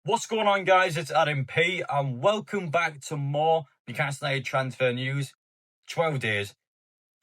What's going on, guys? It's Adam P, and welcome back to more Newcastle United transfer news. 12 days.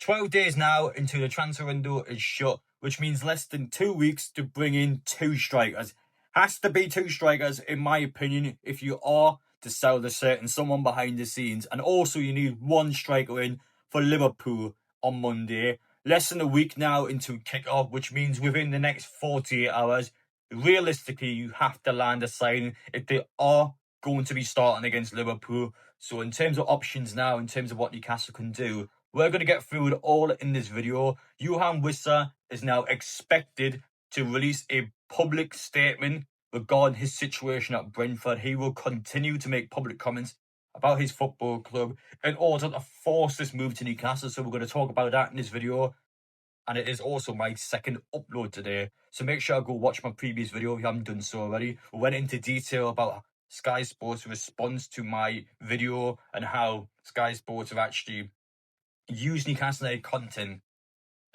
12 days now until the transfer window is shut, which means less than 2 weeks to bring in two strikers. Has to be two strikers, in my opinion, if you are to sell the certain someone behind the scenes. And also, you need one striker in for Liverpool on Monday. Less than a week now into kick-off, which means within the next 48 hours, realistically, you have to land a signing if they are going to be starting against Liverpool. So in terms of options now, in terms of what Newcastle can do, we're going to get through it all in this video. Yoane Wissa is now expected to release a public statement regarding his situation at Brentford. He will continue to make public comments about his football club in order to force this move to Newcastle. So we're going to talk about that in this video. And it is also my second upload today. So make sure to go watch my previous video if you haven't done so already. We went into detail about Sky Sports' response to my video and how Sky Sports have actually used Newcastle United content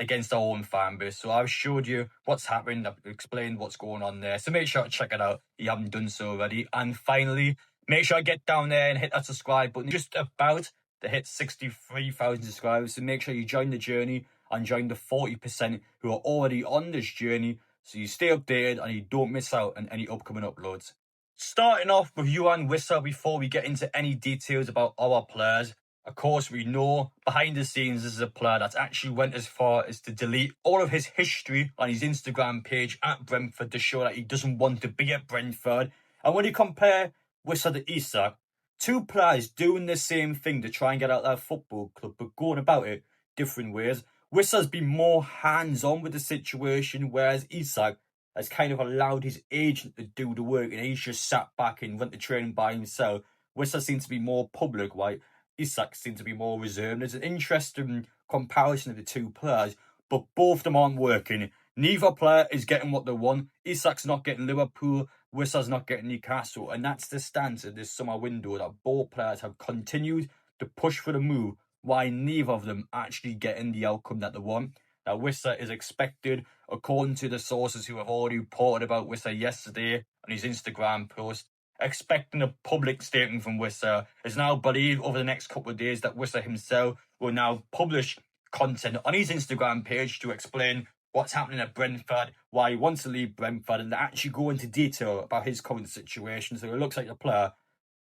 against our own fan base. So I've showed you what's happened. I've explained what's going on there. So make sure to check it out if you haven't done so already. And finally, make sure to get down there and hit that subscribe button. Just about to hit 63,000 subscribers. So make sure you join the journey and join the 40% who are already on this journey, so you stay updated and you don't miss out on any upcoming uploads. Starting off with Yoane Wissa before we get into any details about our players. Of course, we know behind the scenes this is a player that's actually went as far as to delete all of his history on his Instagram page at Brentford to show that he doesn't want to be at Brentford. And when you compare Wissa to Isak, two players doing the same thing to try and get out their football club, but going about it different ways. Wissa's been more hands-on with the situation, whereas Isak has kind of allowed his agent to do the work and he's just sat back and went to training by himself. Wissa seems to be more public, while Isak seems to be more reserved. There's an interesting comparison of the two players, but both of them aren't working. Neither player is getting what they want. Isak's not getting Liverpool, Wissa's not getting Newcastle, and that's the stance of this summer window, that both players have continued to push for the move, why neither of them actually getting the outcome that they want. Now, Wissa is expected, according to the sources who have already reported about Wissa yesterday on his Instagram post, expecting a public statement from Wissa. Is now believed over the next couple of days that Wissa himself will now publish content on his Instagram page to explain what's happening at Brentford, why he wants to leave Brentford, and actually go into detail about his current situation. So it looks like the player,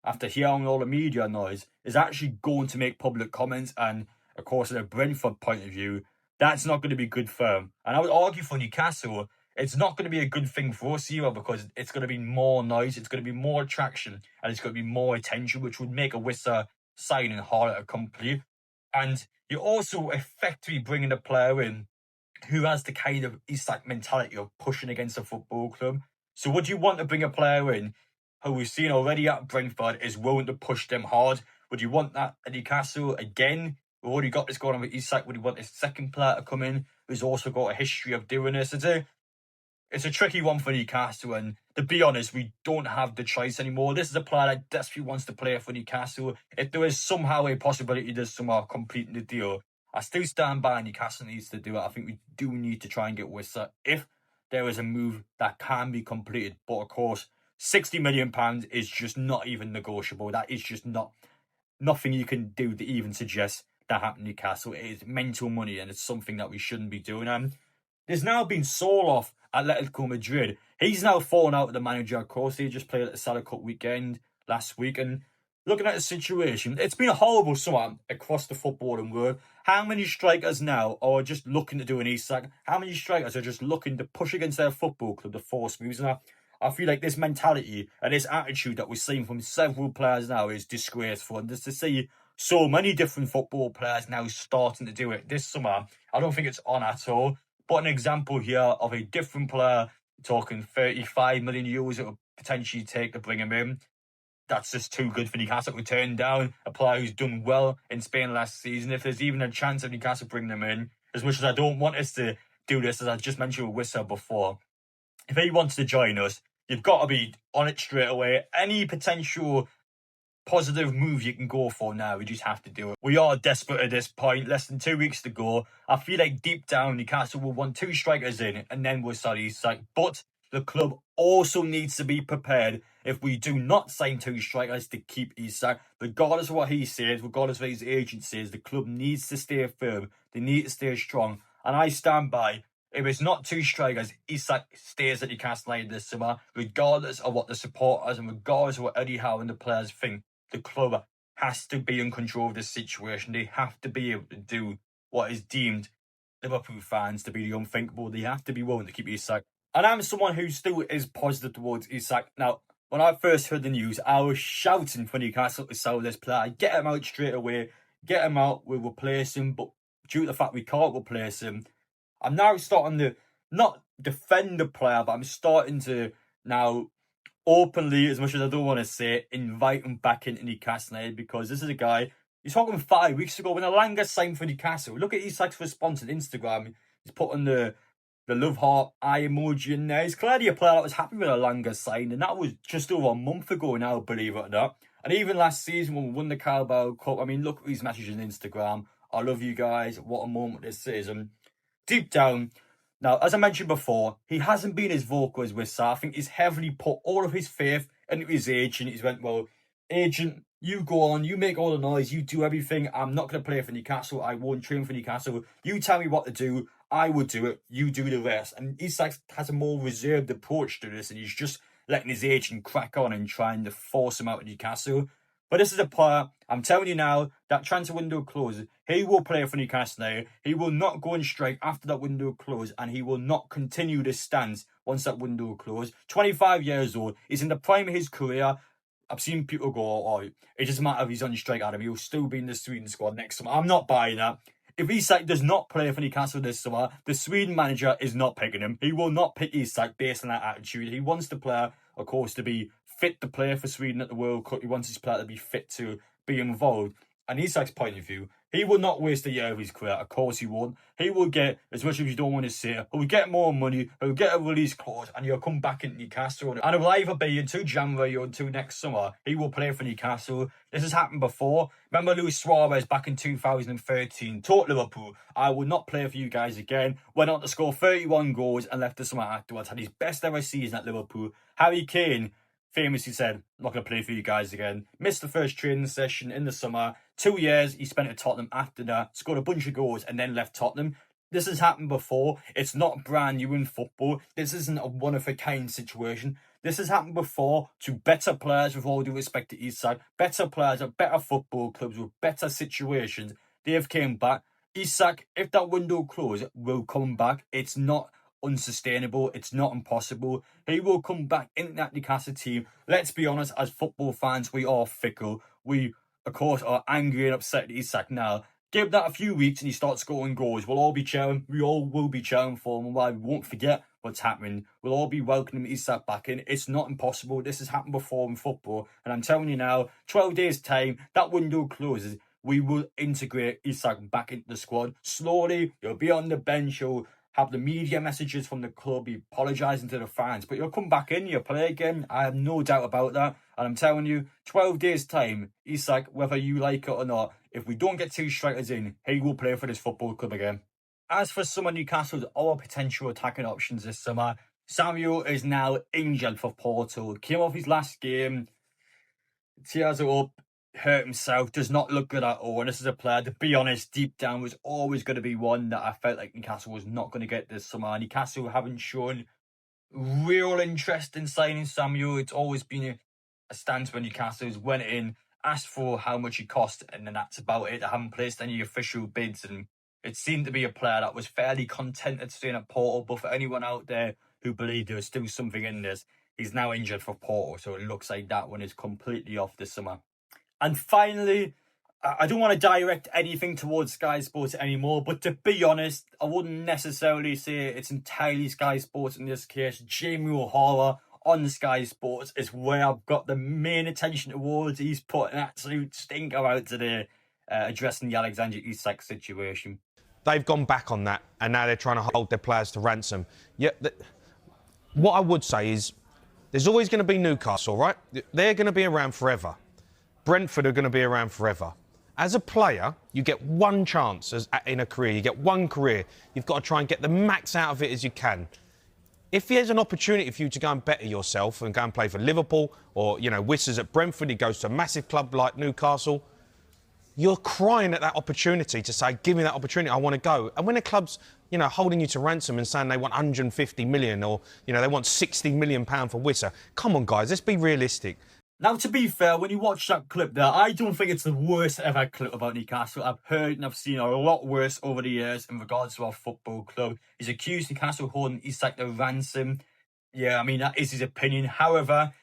after hearing all the media noise, is actually going to make public comments. And of course, in a Brentford point of view, that's not going to be good for him. And I would argue for Newcastle, it's not going to be a good thing for us either, because it's going to be more noise, it's going to be more attraction, and it's going to be more attention, which would make a Wissa signing harder to complete. And you're also effectively bringing a player in who has the kind of Isak mentality of pushing against a football club. So would you want to bring a player in who we've seen already at Brentford is willing to push them hard? Would you want that at Newcastle again? We've already got this going on with Isak. Would you want a second player to come in who's also got a history of doing this? It's a tricky one for Newcastle, and to be honest, we don't have the choice anymore. This is a player that desperately wants to play for Newcastle. If there is somehow a possibility there's somehow completing the deal, I still stand by Newcastle needs to do it. I think we do need to try and get Wissa if there is a move that can be completed. But of course, £60 million is just not even negotiable. That is just nothing you can do to even suggest that happened to Newcastle. It is mental money, and it's something that we shouldn't be doing. And there's now been Soloff at Atletico Madrid. He's now fallen out with the manager. Of course, he just played at the Salah Cup weekend last week. And looking at the situation, it's been a horrible summer across the footballing world. How many strikers now are just looking to do an Isak? How many strikers are just looking to push against their football club to force moves? And I feel like this mentality and this attitude that we're seeing from several players now is disgraceful. And just to see so many different football players now starting to do it this summer, I don't think it's on at all. But an example here of a different player, talking 35 million euros it would potentially take to bring him in. That's just too good for Newcastle to turn down a player who's done well in Spain last season. If there's even a chance of Newcastle bringing them in, as much as I don't want us to do this, as I just mentioned with Wissa before, if he wants to join us, you've got to be on it straight away. Any potential positive move you can go for now, we just have to do it. We are desperate at this point, less than 2 weeks to go. I feel like deep down Newcastle will want two strikers in and then we'll start Isak. But the club also needs to be prepared if we do not sign 2 strikers to keep Isak. Regardless of what he says, regardless of what his agent says, the club needs to stay firm. They need to stay strong. And I stand by, if it's not 2 strikers, Isak stays at Newcastle United this summer, regardless of what the supporters and regardless of what Eddie Howe and the players think. The club has to be in control of this situation. They have to be able to do what is deemed Liverpool fans to be the unthinkable. They have to be willing to keep Isak. And I'm someone who still is positive towards Isak. Now, when I first heard the news, I was shouting for Newcastle to sell this player. Get him out straight away. Get him out. We'll replace him. But due to the fact we can't replace him, I'm now starting to not defend the player, but I'm starting to now openly, as much as I don't want to say, invite him back into Newcastle United, because this is a guy, he's talking 5 weeks ago when Alanga signed for Newcastle. Look at Isak's response on Instagram. He's putting the love heart eye emoji in there. He's clearly a player that was happy with Alanga's sign, and that was just over a month ago now, believe it or not. And even last season when we won the Carabao Cup, I mean, look at his messages on Instagram. I love you guys. What a moment this is. And deep down, now, as I mentioned before, he hasn't been as vocal as Wissa. I think he's heavily put all of his faith into his agent. He's went, well, agent, you go on, you make all the noise, you do everything. I'm not going to play for Newcastle. I won't train for Newcastle. You tell me what to do. I will do it. You do the rest. And Isak has a more reserved approach to this, and he's just letting his agent crack on and trying to force him out of Newcastle. But this is a player, I'm telling you now, that transfer window closes. He will play for Newcastle now. He will not go on strike after that window closes, and he will not continue this stance once that window closes. 25 years old. He's in the prime of his career. I've seen people go, oh, it doesn't matter if he's on strike, Adam. He'll still be in the Sweden squad next summer. I'm not buying that. If Isak does not play for Newcastle this summer, the Sweden manager is not picking him. He will not pick Isak based on that attitude. He wants the player, of course, to be fit to play for Sweden at the World Cup. He wants his player to be fit to be involved. And Isak's point of view, he will not waste a year of his career. Of course he won't. He will get, as much as you don't want to say, he'll get more money, he'll get a release clause, and he'll come back into Newcastle. And it will either be until January or until next summer, he will play for Newcastle. This has happened before. Remember Luis Suarez back in 2013 told Liverpool, I will not play for you guys again. Went on to score 31 goals and left the summer afterwards. Had his best ever season at Liverpool. Harry Kane famously said, I'm not going to play for you guys again. Missed the first training session in the summer. 2 years he spent at Tottenham after that. Scored a bunch of goals and then left Tottenham. This has happened before. It's not brand new in football. This isn't a one-of-a-kind situation. This has happened before to better players, with all due respect to Isak. Better players at better football clubs with better situations. They have came back. Isak, if that window closes, will come back. It's not unsustainable. It's not impossible. He will come back into that Newcastle team. Let's be honest, as football fans, we are fickle. We, of course, are angry and upset at Isak now. Give that a few weeks and he starts scoring goals. We'll all be cheering. We all will be cheering for him. And while we won't forget what's happening, we'll all be welcoming Isak back in. It's not impossible. This has happened before in football. And I'm telling you now, 12 days' time, that window closes. We will integrate Isak back into the squad. Slowly, he'll be on the bench. He'll have the media messages from the club, be apologising to the fans, but you'll come back in, you'll play again. I have no doubt about that. And I'm telling you, 12 days' time, Isak, whether you like it or not, if we don't get 2 strikers in, he will play for this football club again. As for some of Newcastle's other potential attacking options this summer, Samuel is now injured for Porto. Came off his last game, tears it up, hurt himself, does not look good at all. And this is a player, to be honest, deep down was always going to be one that I felt like Newcastle was not going to get this summer. Newcastle haven't shown real interest in signing Samuel. It's always been a stance when Newcastle has went in, asked for how much he cost, and then that's about it. They haven't placed any official bids, and it seemed to be a player that was fairly contented staying at Porto. But for anyone out there who believed there was still something in this, he's now injured for Porto, so it looks like that one is completely off this summer. And finally, I don't want to direct anything towards Sky Sports anymore, but to be honest, I wouldn't necessarily say it's entirely Sky Sports in this case. Jamie Hara on Sky Sports is where I've got the main attention towards. He's put an absolute stinker out today, addressing the Alexander Isak situation. They've gone back on that, and now they're trying to hold their players to ransom. Yeah, what I would say is, there's always going to be Newcastle, right? They're going to be around forever. Brentford are going to be around forever. As a player, you get one chance in a career. You get one career. You've got to try and get the max out of it as you can. If there's an opportunity for you to go and better yourself and go and play for Liverpool, or, you know, Wissa's at Brentford, he goes to a massive club like Newcastle, you're crying at that opportunity to say, give me that opportunity, I want to go. And when a club's, you know, holding you to ransom and saying they want 150 million or, you know, they want 60 million pound for Wissa, come on, guys, let's be realistic. Now, to be fair, when you watch that clip there, I don't think it's the worst ever clip about Newcastle. I've heard and I've seen a lot worse over the years in regards to our football club. He's accused Newcastle of holding Isak to ransom. Yeah, I mean, that is his opinion. However,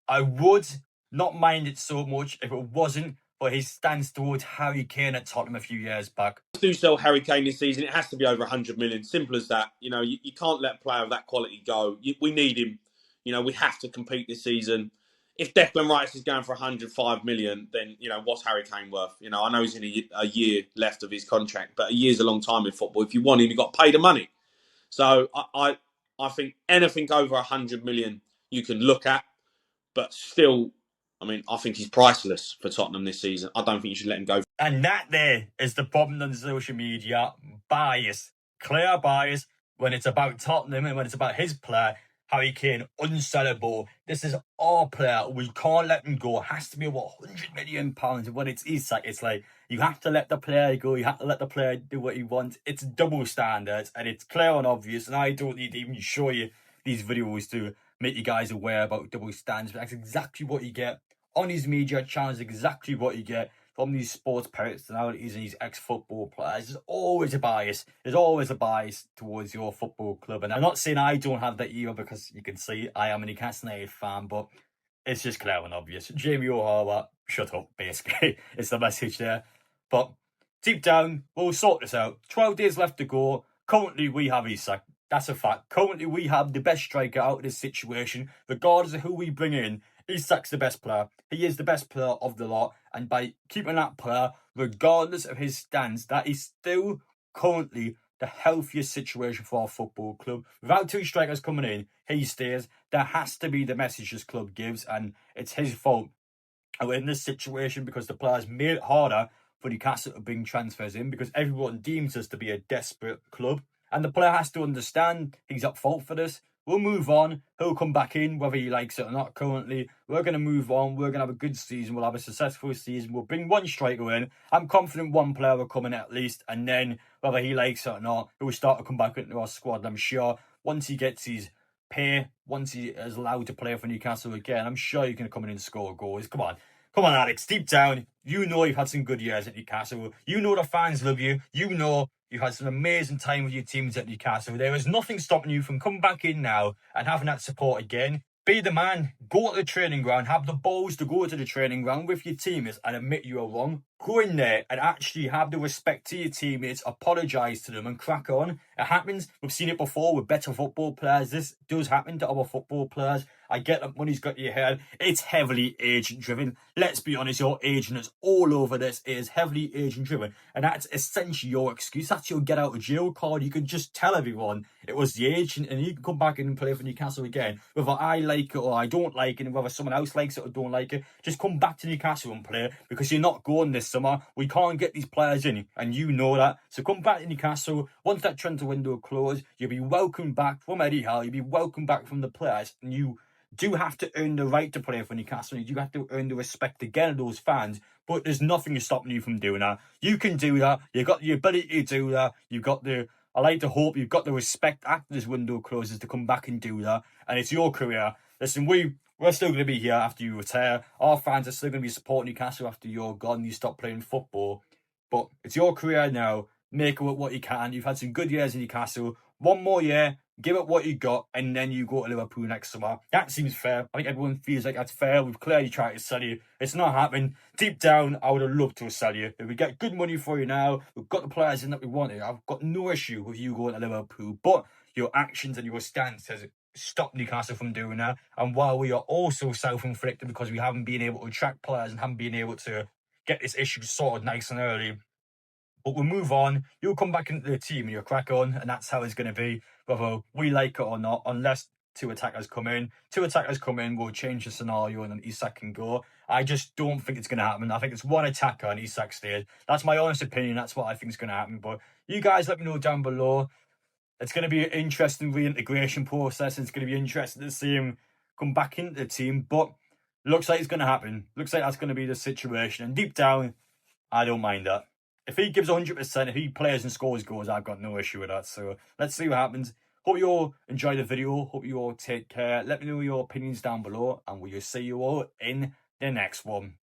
I would not mind it so much if it wasn't for his stance towards Harry Kane at Tottenham a few years back. Do sell Harry Kane this season, it has to be over 100 million. Simple as that. You know, you can't let a player of that quality go. We need him. You know, we have to compete this season. If Declan Rice is going for 105 million, then, you know, what's Harry Kane worth? You know, I know he's in a year left of his contract, but a year's a long time in football. If you want him, you've got to pay the money. So I think anything over 100 million you can look at, but still, I mean, I think he's priceless for Tottenham this season. I don't think you should let him go. And that there is the problem on social media. Bias. Clear bias when it's about Tottenham and when it's about his player, Harry Kane, unsellable. This is our player. We can't let him go. It has to be about £100 million. And when it's Isak, it's like, you have to let the player go. You have to let the player do what he wants. It's double standards and it's clear and obvious. And I don't need to even show you these videos to make you guys aware about double standards. But that's exactly what you get on these media channels, exactly what you get from these sports personalities and these ex-football players. There's always a bias. There's always a bias towards your football club. And I'm not saying I don't have that either, because you can see I am a Newcastle United fan, but it's just clear and obvious. Jamie O'Hara, shut up, basically. It's the message there. But deep down, we'll sort this out. 12 days left to go. Currently, we have Isak. That's a fact. Currently, we have the best striker out of this situation. Regardless of who we bring in, Isak's the best player. He is the best player of the lot. And by keeping that player, regardless of his stance, that is still currently the healthiest situation for our football club. Without two strikers coming in, he stays. There has to be the message this club gives, and it's his fault. And we're in this situation because the players made it harder for Newcastle to bring transfers in, because everyone deems us to be a desperate club. And the player has to understand he's at fault for this. We'll move on. He'll come back in, whether he likes it or not currently. We're going to move on. We're going to have a good season. We'll have a successful season. We'll bring one striker in. I'm confident one player will come in at least. And then, whether he likes it or not, he will start to come back into our squad. I'm sure once he gets his pay, once he is allowed to play for Newcastle again, I'm sure he can come in and score goals. Come on. Come on, Alex. Deep down, you know you've had some good years at Newcastle. You know the fans love you. You know you've had some amazing time with your teams at Newcastle. There is nothing stopping you from coming back in now and having that support again. Be the man. Go to the training ground. Have the balls to go to the training ground with your teammates and admit you are wrong. Go in there and actually have the respect to your teammates, apologise to them and crack on. It happens. We've seen it before with better football players. This does happen to our football players. I get that money's got to your head. It's heavily agent driven. Let's be honest, your agent is all over this. It is heavily agent driven. And that's essentially your excuse. That's your get out of jail card. You can just tell everyone it was the agent and you can come back in and play for Newcastle again. Whether I like it or I don't like it, and whether someone else likes it or don't like it, just come back to Newcastle and play, because you're not going this summer. We can't get these players in, and you know that. So come back to Newcastle. Once that transfer window closes, you'll be welcomed back from Eddie Howe. You'll be welcomed back from the players, and you do have to earn the right to play for Newcastle. You do have to earn the respect again of those fans. But there's nothing stopping you from doing that. You can do that. You've got the ability to do that. You've got the, I like to hope you've got the respect after this window closes to come back and do that. And it's your career. Listen, we're still going to be here after you retire. Our fans are still going to be supporting Newcastle after you're gone and you stop playing football. But it's your career now. Make it what you can. You've had some good years in Newcastle. One more year, give it what you got, and then you go to Liverpool next summer. That seems fair. I think everyone feels like that's fair. We've clearly tried to sell you. It's not happening. Deep down, I would have loved to sell you. If we get good money for you now, we've got the players in that we wanted. I've got no issue with you going to Liverpool. But your actions and your stance has stopped Newcastle from doing that. And while we are also self-inflicted because we haven't been able to attract players and haven't been able to get this issue sorted nice and early, but we'll move on. You'll come back into the team and you'll crack on, and that's how it's going to be, whether we like it or not, unless two attackers come in. Two attackers come in, we'll change the scenario and then Isak can go. I just don't think it's going to happen. I think it's one attacker and Isak stays. That's my honest opinion. That's what I think is going to happen. But you guys let me know down below. It's going to be an interesting reintegration process. It's going to be interesting to see him come back into the team. But looks like it's going to happen. Looks like that's going to be the situation. And deep down, I don't mind that. If he gives 100%, if he plays and scores goals, I've got no issue with that. So let's see what happens. Hope you all enjoy the video. Hope you all take care. Let me know your opinions down below. And we'll see you all in the next one.